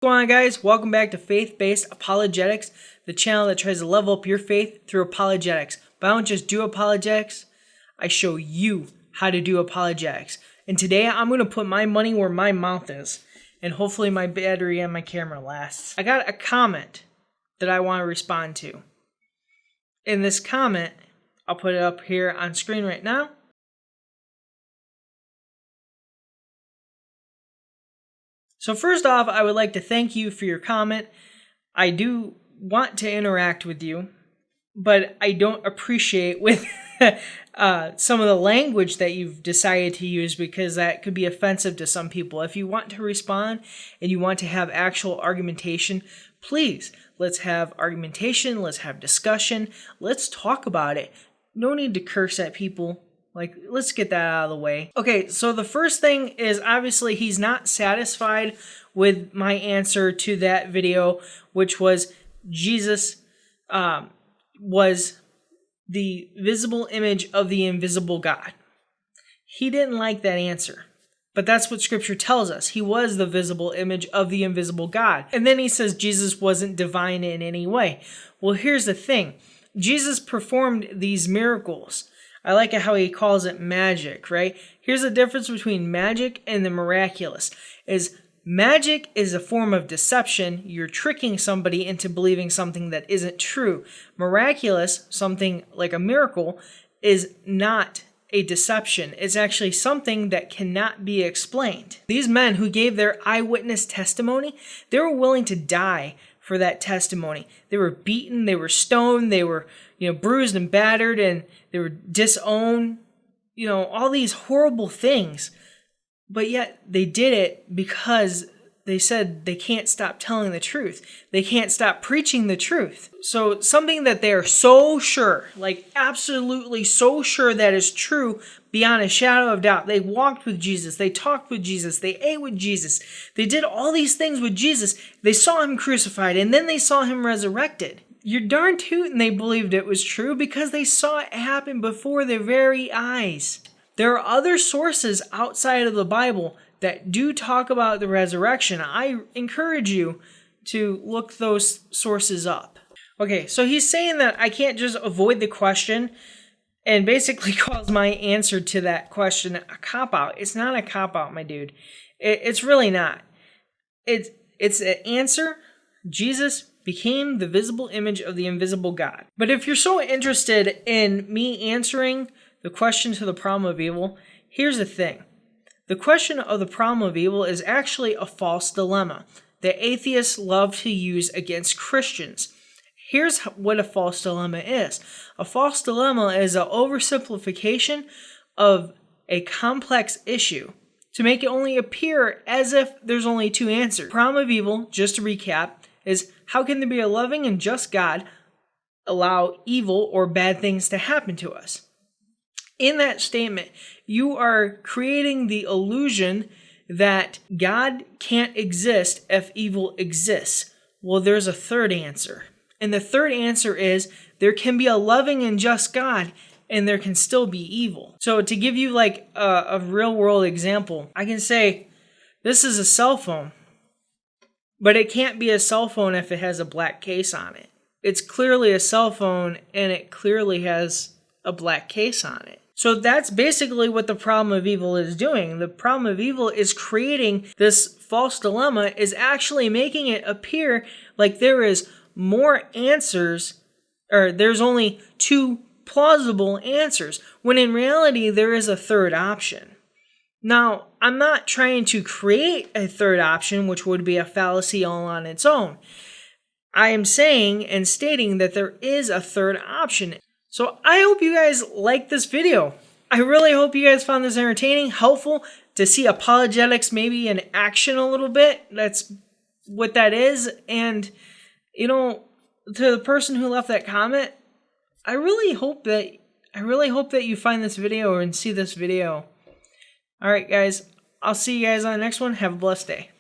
What's going on, guys? Welcome back to Faith-Based Apologetics, the channel that tries to level up your faith through apologetics. But I don't just do apologetics, I show you how to do apologetics. And today I'm going to put my money where my mouth is, and hopefully my battery and my camera lasts. I got a comment that I want to respond to. In this comment, I'll put it up here on screen right now. So first off, I would like to thank you for your comment. I do want to interact with you, but I don't appreciate with some of the language that you've decided to use because that could be offensive to some people. If you want to respond and you want to have actual argumentation, please, let's have argumentation, let's have discussion, let's talk about it. No need to curse at people. Let's get that out of the way. Okay, so the first thing is obviously he's not satisfied with my answer to that video, which was Jesus was the visible image of the invisible God. He didn't like that answer, but that's what Scripture tells us. He was the visible image of the invisible God. And then he says Jesus wasn't divine in any way. Well, here's the thing. Jesus performed these miracles. I like it how he calls it magic, right? Here's the difference between magic and the miraculous. Magic is a form of deception. You're tricking somebody into believing something that isn't true. Miraculous, something like a miracle, is not a deception. It's actually something that cannot be explained. These men who gave their eyewitness testimony, they were willing to die for that testimony. They were beaten, they were stoned, they were, bruised and battered, and they were disowned, all these horrible things. But yet they did it because they said they can't stop telling the truth. They can't stop preaching the truth. So something that they are so sure, absolutely so sure that is true beyond a shadow of doubt. They walked with Jesus. They talked with Jesus. They ate with Jesus. They did all these things with Jesus. They saw him crucified, and then they saw him resurrected. You're darn tootin' they believed it was true because they saw it happen before their very eyes. There are other sources outside of the Bible that do talk about the resurrection. I encourage you to look those sources up. Okay, so he's saying that I can't just avoid the question and basically calls my answer to that question a cop-out. It's not a cop-out, my dude. It's really not. It's an answer. Jesus became the visible image of the invisible God. But if you're so interested in me answering the question to the problem of evil, here's the thing. The question of the problem of evil is actually a false dilemma that atheists love to use against Christians. Here's what a false dilemma is. A false dilemma is an oversimplification of a complex issue to make it only appear as if there's only two answers. The problem of evil, just to recap, is how can there be a loving and just God allow evil or bad things to happen to us? In that statement, you are creating the illusion that God can't exist if evil exists. Well, there's a third answer. And the third answer is there can be a loving and just God and there can still be evil. So to give you a real world example, I can say this is a cell phone, but it can't be a cell phone if it has a black case on it. It's clearly a cell phone and it clearly has a black case on it. So that's basically what the problem of evil is doing. The problem of evil is creating this false dilemma, is actually making it appear like there is more answers, or there's only two plausible answers, when in reality there is a third option. Now, I'm not trying to create a third option, which would be a fallacy all on its own. I am saying and stating that there is a third option. So I hope you guys like this video. I really hope you guys found this entertaining, helpful, to see apologetics maybe in action a little bit. That's what that is. And, to the person who left that comment, I really hope that you find this video and see this video. All right, guys, I'll see you guys on the next one. Have a blessed day.